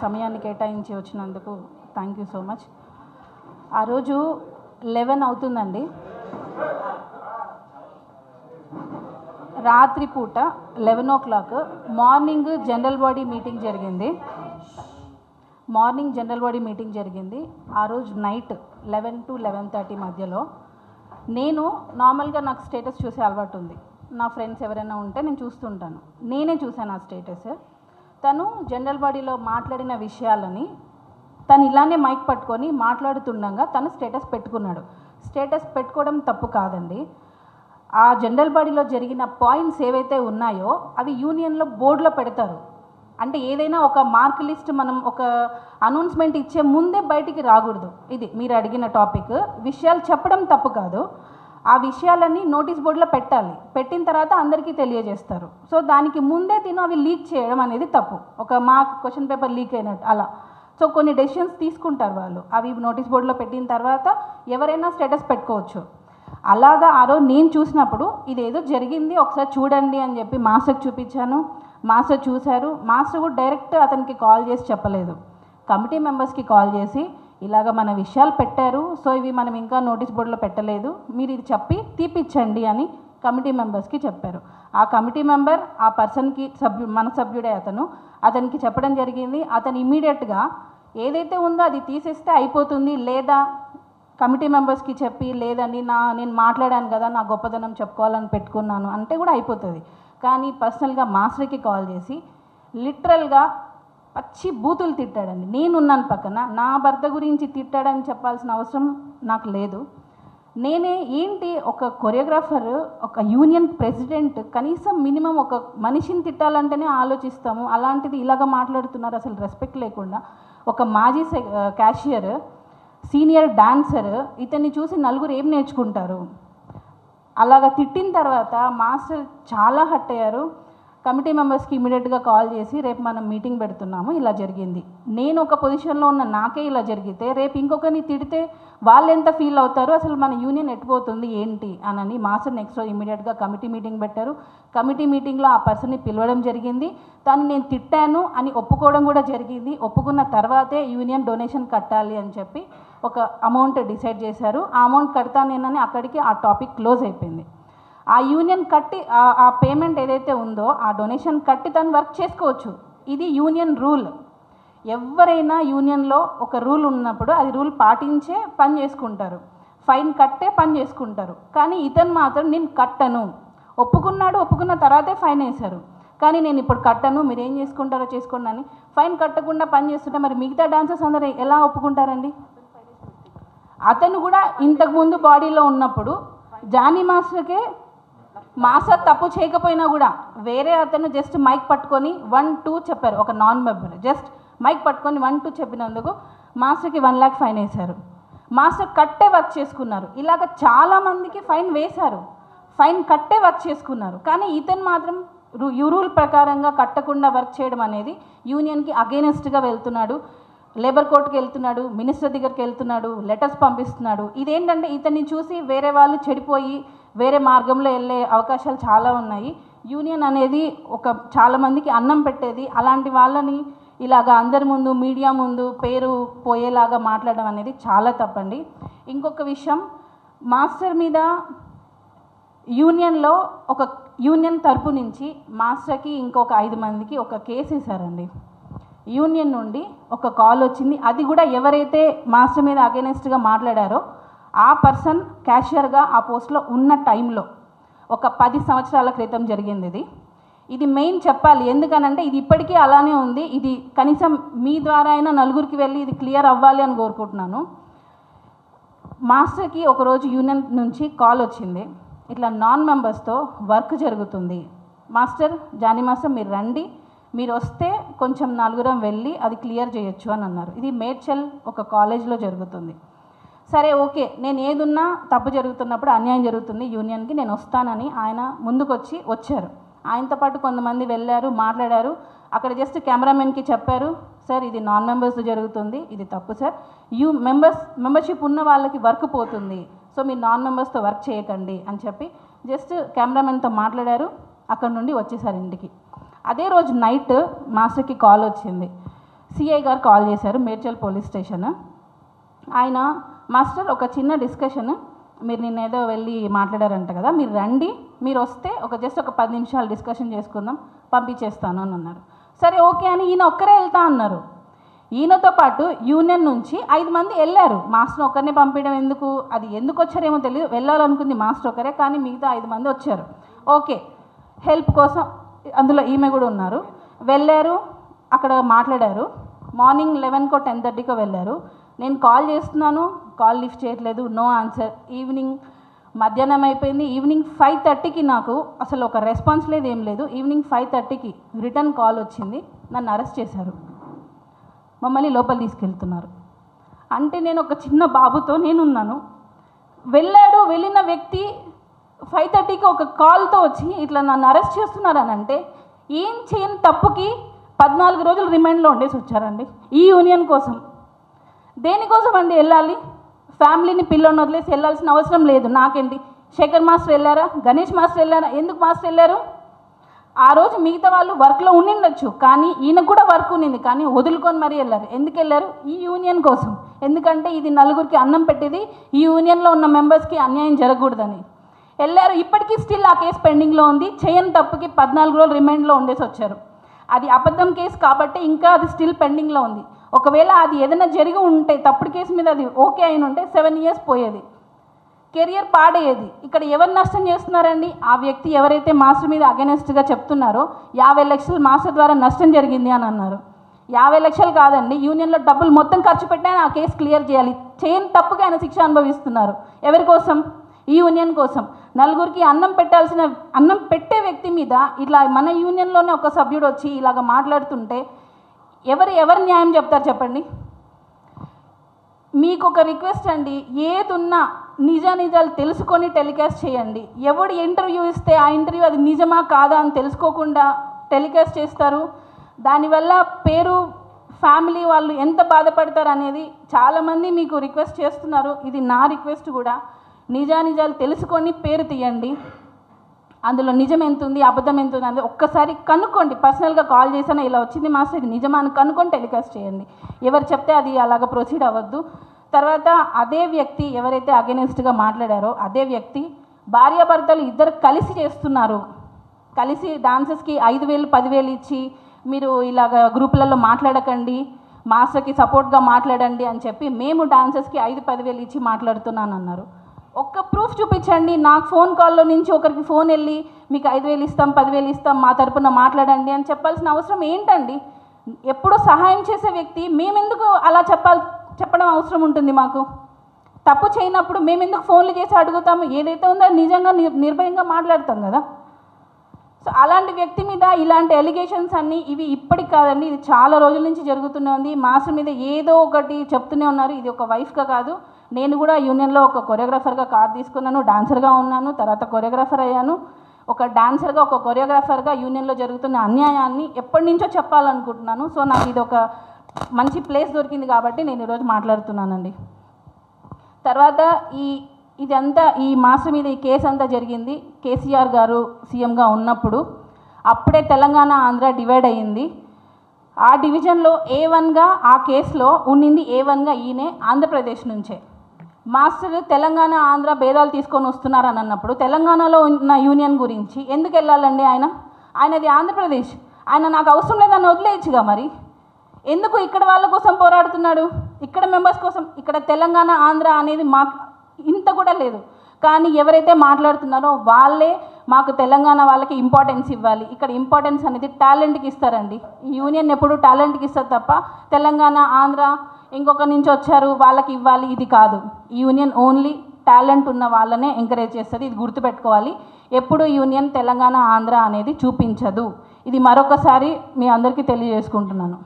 సమయాన్ని కేటాయించి వచ్చినందుకు థ్యాంక్ యూ సో మచ్. ఆ రోజు 11 అవుతుందండి, రాత్రిపూట 11 o'clock morning general body meeting జరిగింది. ఆ రోజు నైట్ 11 to 11:30 మధ్యలో నేను నార్మల్గా నాకు స్టేటస్ చూసే అలవాటు ఉంది. నా ఫ్రెండ్స్ ఎవరైనా ఉంటే నేను చూస్తుంటాను. నేనే చూశాను ఆ స్టేటస్. తను జనరల్ బాడీలో మాట్లాడిన విషయాలని తను ఇలానే మైక్ పట్టుకొని మాట్లాడుతుండగా తను స్టేటస్ పెట్టుకున్నాడు. స్టేటస్ పెట్టుకోవడం తప్పు కాదండి. ఆ జనరల్ బాడీలో జరిగిన పాయింట్స్ ఏవైతే ఉన్నాయో అవి యూనియన్లో బోర్డులో పెడతారు. అంటే ఏదైనా ఒక మార్క్ లిస్ట్ మనం ఒక అనౌన్స్మెంట్ ఇచ్చే ముందే బయటికి రాకూడదు. ఇది మీరు అడిగిన టాపిక్. విషయాలు చెప్పడం తప్పు కాదు, ఆ విషయాలన్నీ నోటీస్ బోర్డులో పెట్టాలి. పెట్టిన తర్వాత అందరికీ తెలియజేస్తారు. సో దానికి ముందే అవి లీక్ చేయడం అనేది తప్పు. ఒక మార్క్ క్వశ్చన్ పేపర్ లీక్ అయినట్టు అలా. సో కొన్ని డెసిషన్స్ తీసుకుంటారు వాళ్ళు. అవి నోటీస్ బోర్డులో పెట్టిన తర్వాత ఎవరైనా స్టేటస్ పెట్టుకోవచ్చు. అలాగా ఆ రోజు నేను చూసినప్పుడు ఇదేదో జరిగింది, ఒకసారి చూడండి అని చెప్పి మాస్టర్కి చూపించాను. మాస్టర్ చూశారు. మాస్టర్ కూడా డైరెక్ట్ అతనికి కాల్ చేసి చెప్పలేదు, కమిటీ మెంబర్స్కి కాల్ చేసి ఇలాగ మన విషయాలు పెట్టారు, సో ఇవి మనం ఇంకా నోటీస్ బోర్డులో పెట్టలేదు, మీరు ఇది చెప్పి తీపిచ్చండి అని కమిటీ మెంబర్స్కి చెప్పారు. ఆ కమిటీ మెంబర్ ఆ పర్సన్కి మన సభ్యుడే అతనికి చెప్పడం జరిగింది. అతను ఇమీడియట్గా ఏదైతే ఉందో అది తీసేస్తే అయిపోతుంది, లేదా కమిటీ మెంబర్స్కి చెప్పి లేదండి నేను మాట్లాడాను కదా, నా గొప్పదనం చెప్పుకోవాలని పెట్టుకున్నాను అంటే కూడా అయిపోతుంది. కానీ పర్సనల్గా మాస్టర్కి కాల్ చేసి లిటరల్గా పచ్చి బూతులు తిట్టాడండి. నేనున్నాను పక్కన. నా భర్త గురించి తిట్టాడని చెప్పాల్సిన అవసరం నాకు లేదు. ఏంటి ఒక కొరియోగ్రాఫర్, ఒక యూనియన్ ప్రెసిడెంట్, కనీసం మినిమం ఒక మనిషిని తిట్టాలంటేనే ఆలోచిస్తాము. అలాంటిది ఇలాగ మాట్లాడుతున్నారు అసలు రెస్పెక్ట్ లేకుండా. ఒక మాజీ క్యాషియర్, సీనియర్ డాన్సర్, ఇతన్ని చూసి నలుగురు ఏం నేర్చుకుంటారు? అలాగ తిట్టిన తర్వాత మాస్టర్ చాలా హర్ట్ అయ్యారు. కమిటీ మెంబర్స్కి ఇమీడియట్గా కాల్ చేసి రేపు మనం మీటింగ్ పెడుతున్నాము, ఇలా జరిగింది. నేను ఒక పొజిషన్లో ఉన్న నాకే ఇలా జరిగితే రేపు ఇంకొకరిని తిడితే వాళ్ళు ఎంత ఫీల్ అవుతారు, అసలు మన యూనియన్ ఎట్టిపోతుంది ఏంటి అని మాస్టర్ నెక్స్ట్ రోజు ఇమీడియట్గా కమిటీ మీటింగ్ పెట్టారు. కమిటీ మీటింగ్లో ఆ పర్సన్ని పిలవడం జరిగింది. తను నేను తిట్టాను అని ఒప్పుకోవడం కూడా జరిగింది. ఒప్పుకున్న తర్వాతే యూనియన్ డొనేషన్ కట్టాలి అని చెప్పి ఒక అమౌంట్ డిసైడ్ చేశారు. ఆ అమౌంట్ కడతాను నేనని అక్కడికి ఆ టాపిక్ క్లోజ్ అయిపోయింది. ఆ యూనియన్ కట్టి ఆ పేమెంట్ ఏదైతే ఉందో ఆ డొనేషన్ కట్టి తను వర్క్ చేసుకోవచ్చు. ఇది యూనియన్ రూల్. ఎవరైనా యూనియన్లో ఒక రూల్ ఉన్నప్పుడు అది రూల్ పాటించే పని చేసుకుంటారు, ఫైన్ కట్టే పని చేసుకుంటారు. కానీ ఇతను మాత్రం నేను కట్టను ఒప్పుకున్నాడు. ఒప్పుకున్న తర్వాతే ఫైన్ వేశారు. కానీ నేను ఇప్పుడు కట్టను, మీరు ఏం చేసుకుంటారో చేసుకోండి అని ఫైన్ కట్టకుండా పని చేస్తుంటే మరి మిగతా డాన్సర్స్ అందరూ ఎలా ఒప్పుకుంటారండి? అతను కూడా ఇంతకుముందు బాడీలో ఉన్నప్పుడు జానీ మాస్టర్ తప్పు చేయకపోయినా కూడా వేరే అతను జస్ట్ మైక్ పట్టుకొని 1, 2 చెప్పారు. ఒక నాన్ మెంబర్ జస్ట్ మైక్ పట్టుకొని 1, 2 చెప్పినందుకు మాస్టర్కి 1 lakh ఫైన్ వేశారు. మాస్టర్ కట్టే వర్క్ చేసుకున్నారు. ఇలాగ చాలామందికి ఫైన్ వేశారు, ఫైన్ కట్టే వర్క్ చేసుకున్నారు. కానీ ఇతను మాత్రం రూల్ ప్రకారంగా కట్టకుండా వర్క్ చేయడం అనేది యూనియన్కి అగెయినెస్ట్గా వెళ్తున్నాడు. లేబర్ కోర్టుకి వెళ్తున్నాడు, మినిస్టర్ దగ్గరికి వెళ్తున్నాడు, లెటర్స్ పంపిస్తున్నాడు. ఇదేంటంటే ఇతన్ని చూసి వేరే వాళ్ళు చెడిపోయి వేరే మార్గంలో వెళ్ళే అవకాశాలు చాలా ఉన్నాయి. యూనియన్ అనేది చాలామందికి అన్నం పెట్టేది. అలాంటి వాళ్ళని ఇలాగ అందరి ముందు మీడియా ముందు పేరు పోయేలాగా మాట్లాడడం అనేది చాలా తప్పండి. ఇంకొక విషయం, మాస్టర్ మీద యూనియన్లో ఒక యూనియన్ తరపు నుంచి మాస్టర్కి ఇంకొక 5 మందికి ఒక కేసు వేశారండి. యూనియన్ నుండి ఒక కాల్ వచ్చింది. అది కూడా ఎవరైతే మాస్టర్ మీద అగెయినెస్ట్గా మాట్లాడారో ఆ పర్సన్ క్యాషియర్గా ఆ పోస్ట్లో ఉన్న టైంలో ఒక 10 సంవత్సరాల క్రితం జరిగింది. ఇది మెయిన్ చెప్పాలి, ఎందుకనంటే ఇది ఇప్పటికీ అలానే ఉంది. ఇది కనీసం మీ ద్వారా అయినా నలుగురికి వెళ్ళి ఇది క్లియర్ అవ్వాలి అని కోరుకుంటున్నాను. మాస్టర్కి ఒకరోజు యూనియన్ నుంచి కాల్ వచ్చింది, ఇట్లా నాన్ మెంబర్స్తో వర్క్ జరుగుతుంది, జానీ మాస్టర్ మీరు రండి, మీరు వస్తే కొంచెం నలుగురం వెళ్ళి అది క్లియర్ చేయొచ్చు అని అన్నారు. ఇది మేడ్చల్ ఒక కాలేజ్లో జరుగుతుంది. సరే ఓకే, నేను ఏదున్నా తప్పు జరుగుతున్నప్పుడు అన్యాయం జరుగుతుంది యూనియన్కి, నేను వస్తానని ఆయన ముందుకొచ్చి వచ్చారు. ఆయనతో పాటు కొంతమంది వెళ్ళారు, మాట్లాడారు. అక్కడ జస్ట్ కెమెరామెన్కి చెప్పారు, సార్ ఇది నాన్ మెంబర్స్ జరుగుతుంది, ఇది తప్పు సార్, మెంబర్షిప్ ఉన్న వాళ్ళకి వర్క్ పోతుంది, సో మీరు నాన్ మెంబర్స్తో వర్క్ చేయకండి అని చెప్పి జస్ట్ కెమెరామెన్తో మాట్లాడారు. అక్కడ నుండి వచ్చేసారు ఇంటికి. అదే రోజు నైట్ మాస్టర్కి కాల్ వచ్చింది, సిఐ గారు కాల్ చేశారు, మేడ్చల్ పోలీస్ స్టేషన్. ఆయన, మాస్టర్ ఒక చిన్న డిస్కషన్, మీరు నిన్నేదో వెళ్ళి మాట్లాడారంట కదా, మీరు రండి, మీరు వస్తే జస్ట్ ఒక 10 నిమిషాలు డిస్కషన్ చేసుకుందాం, పంపించేస్తాను అని అన్నారు. సరే ఓకే అని ఈయన ఒక్కరే వెళ్తా అన్నారు. ఈయనతో పాటు యూనియన్ నుంచి 5 మంది వెళ్ళారు. మాస్టర్ ఒక్కరిని పంపించడం ఎందుకు, అది ఎందుకు వచ్చారేమో తెలియదు, వెళ్ళాలనుకుంది మాస్టర్ ఒకరే, కానీ మిగతా 5 మంది వచ్చారు. ఓకే, హెల్ప్ కోసం అందులో ఈమె కూడా ఉన్నారు. వెళ్ళారు, అక్కడ మాట్లాడారు. మార్నింగ్ 11కో 10:30కో వెళ్ళారు. నేను కాల్ చేస్తున్నాను, కాల్ లిఫ్ట్ చేయట్లేదు, నో ఆన్సర్. ఈవినింగ్ మధ్యాహ్నం అయిపోయింది. ఈవినింగ్ 5:30కి నాకు అసలు ఒక రెస్పాన్స్ లేదు, ఏం లేదు. ఈవినింగ్ 5:30కి రిటర్న్ కాల్ వచ్చింది, నన్ను అరెస్ట్ చేశారు, మమ్మల్ని లోపల తీసుకెళ్తున్నారు. అంటే నేను ఒక చిన్న బాబుతో నేనున్నాను. వెళ్ళిన వ్యక్తి 5:30కి ఒక కాల్తో వచ్చి ఇట్లా నన్ను అరెస్ట్ చేస్తున్నారని అంటే, ఏం చేయని తప్పుకి 14 రోజులు రిమాండ్లో ఉండేసి వచ్చారండి ఈ యూనియన్ కోసం. దేనికోసం అండి వెళ్ళాలి? ఫ్యామిలీని పిల్లని వదిలేసి వెళ్ళాల్సిన అవసరం లేదు. నాకేంటి, శేఖర్ మాస్టర్ వెళ్ళారా, గణేష్ మాస్టర్ వెళ్ళారా? ఎందుకు మాస్టర్ వెళ్ళారు? ఆ రోజు మిగతా వాళ్ళు వర్క్లో ఉండిండొచ్చు, కానీ ఈయనకు కూడా వర్క్ ఉండింది, కానీ వదులుకొని మరీ వెళ్ళారు. ఎందుకు వెళ్ళారు? ఈ యూనియన్ కోసం. ఎందుకంటే ఇది నలుగురికి అన్నం పెట్టేది, ఈ యూనియన్లో ఉన్న మెంబర్స్కి అన్యాయం జరగకూడదని వెళ్ళారు. ఇప్పటికీ స్టిల్ ఆ కేసు పెండింగ్లో ఉంది. చేయని తప్పుకి 14 రోజులు రిమాండ్లో ఉండేసి వచ్చారు. అది అబద్ధం కేసు కాబట్టి ఇంకా అది స్టిల్ పెండింగ్లో ఉంది. ఒకవేళ అది ఏదైనా జరిగి ఉంటే, తప్పుడు కేసు మీద అది ఓకే అయిన ఉంటే 7 years పోయేది, కెరియర్ పాడేది. ఇక్కడ ఎవరు నష్టం చేస్తున్నారండి? ఆ వ్యక్తి ఎవరైతే మాస్టర్ మీద అగెనెస్ట్గా చెప్తున్నారో 50 లక్షలు మాస్టర్ ద్వారా నష్టం జరిగింది అని అన్నారు. 50 లక్షలు కాదండి, యూనియన్లో డబ్బులు మొత్తం ఖర్చు పెట్టినా ఆ కేసు క్లియర్ చేయాలి. చేయని తప్పుగా ఆయన శిక్ష అనుభవిస్తున్నారు. ఎవరి కోసం? ఈ యూనియన్ కోసం. నలుగురికి అన్నం పెట్టే వ్యక్తి మీద ఇట్లా మన యూనియన్లోనే ఒక సభ్యుడు వచ్చి ఇలాగ మాట్లాడుతుంటే ఎవరు న్యాయం చెప్తారు చెప్పండి? మీకు ఒక రిక్వెస్ట్ అండి, ఏదున్నా నిజాలు తెలుసుకొని టెలికాస్ట్ చేయండి. ఎవడు ఇంటర్వ్యూ ఇస్తే ఆ ఇంటర్వ్యూ అది నిజమా కాదా అని తెలుసుకోకుండా టెలికాస్ట్ చేస్తారు. దానివల్ల పేరు, ఫ్యామిలీ వాళ్ళు ఎంత బాధపడతారు అనేది చాలామంది మీకు రిక్వెస్ట్ చేస్తున్నారు. ఇది నా రిక్వెస్ట్ కూడా. నిజాలు తెలుసుకొని పేరు తీయండి. అందులో నిజం ఎంత ఉంది, అబద్ధం ఎంత ఉంది అనేది ఒక్కసారి కనుక్కోండి. పర్సనల్గా కాల్ చేసినా ఇలా వచ్చింది మాస్టర్, ఇది నిజమా అని కనుక్కొని టెలికాస్ట్ చేయండి. ఎవరు చెప్తే అది అలాగ ప్రొసీడ్ అవ్వద్దు. తర్వాత అదే వ్యక్తి ఎవరైతే అగెనెస్ట్గా మాట్లాడారో అదే వ్యక్తి భార్యాభర్తలు ఇద్దరు కలిసి చేస్తున్నారు. కలిసి డాన్సెస్కి 5,000 10,000 ఇచ్చి మీరు ఇలాగ గ్రూపులలో మాట్లాడకండి, మాస్టర్కి సపోర్ట్గా మాట్లాడండి అని చెప్పి మేము డాన్సెస్కి 5,000-10,000 ఇచ్చి మాట్లాడుతున్నాను అన్నారు. ఒక్క ప్రూఫ్ చూపించండి. నాకు ఫోన్ కాల్లో నుంచి ఒకరికి ఫోన్ వెళ్ళి మీకు 5,000 ఇస్తాం 10,000 ఇస్తాం మా తరపున మాట్లాడండి అని చెప్పాల్సిన అవసరం ఏంటండి? ఎప్పుడో సహాయం చేసే వ్యక్తి మేమెందుకు అలా చెప్పడం అవసరం ఉంటుంది? మాకు తప్పు చేయనప్పుడు మేమెందుకు ఫోన్లు చేసి అడుగుతాము? ఏదైతే ఉందో నిజంగా నిర్భయంగా మాట్లాడతాం కదా. సో అలాంటి వ్యక్తి మీద ఇలాంటి ఎలిగేషన్స్ అన్నీ ఇవి ఇప్పటికి కాదండి, ఇది చాలా రోజుల నుంచి జరుగుతూనే ఉంది. మాస్టర్ మీద ఏదో ఒకటి చెప్తూనే ఉన్నారు. ఇది ఒక వైఫ్గా కాదు, నేను కూడా యూనియన్లో ఒక కొరియోగ్రాఫర్గా కార్డు తీసుకున్నాను, డాన్సర్గా ఉన్నాను, తర్వాత కొరియోగ్రాఫర్ అయ్యాను. ఒక డాన్సర్గా ఒక కొరియోగ్రాఫర్గా యూనియన్లో జరుగుతున్న అన్యాయాన్ని ఎప్పటి నుంచో చెప్పాలనుకుంటున్నాను. సో నాకు ఇది ఒక మంచి ప్లేస్ దొరికింది కాబట్టి నేను ఈరోజు మాట్లాడుతున్నానండి. తర్వాత ఇదంతా ఈ మాస్టర్ మీద ఈ కేసు అంతా జరిగింది కేసీఆర్ గారు సీఎంగా ఉన్నప్పుడు. అప్పుడే తెలంగాణ ఆంధ్ర డివైడ్ అయ్యింది. ఆ డివిజన్లో A1గా ఆ కేసులో ఉండింది A1గా ఈయనే ఆంధ్రప్రదేశ్ నుంచే. మాస్టర్ తెలంగాణ ఆంధ్ర భేదాలు తీసుకొని వస్తున్నారని అన్నప్పుడు తెలంగాణలో ఉన్న యూనియన్ గురించి ఎందుకు వెళ్ళాలండి? ఆయనది ఆంధ్రప్రదేశ్, ఆయన నాకు అవసరం లేదని వదిలేయచ్చుగా. మరి ఎందుకు ఇక్కడ వాళ్ళ కోసం పోరాడుతున్నాడు? ఇక్కడ మెంబర్స్ కోసం. ఇక్కడ తెలంగాణ ఆంధ్ర అనేది మాకు ఇంత కూడా లేదు. కానీ ఎవరైతే మాట్లాడుతున్నారో వాళ్ళే మాకు తెలంగాణ వాళ్ళకి ఇంపార్టెన్స్ ఇవ్వాలి. ఇక్కడ ఇంపార్టెన్స్ అనేది టాలెంట్కి ఇస్తారండి. ఈ యూనియన్ ఎప్పుడు టాలెంట్కి ఇస్తారు తప్ప తెలంగాణ ఆంధ్ర ఇంకొక నుంచి వచ్చారు వాళ్ళకి ఇవ్వాలి ఇది కాదు. ఈ యూనియన్ ఓన్లీ టాలెంట్ ఉన్న వాళ్ళనే ఎంకరేజ్ చేస్తుంది. ఇది గుర్తుపెట్టుకోవాలి. ఎప్పుడు యూనియన్ తెలంగాణ ఆంధ్ర అనేది చూపించదు. ఇది మరొకసారి మీ అందరికీ తెలియజేసుకుంటున్నాను.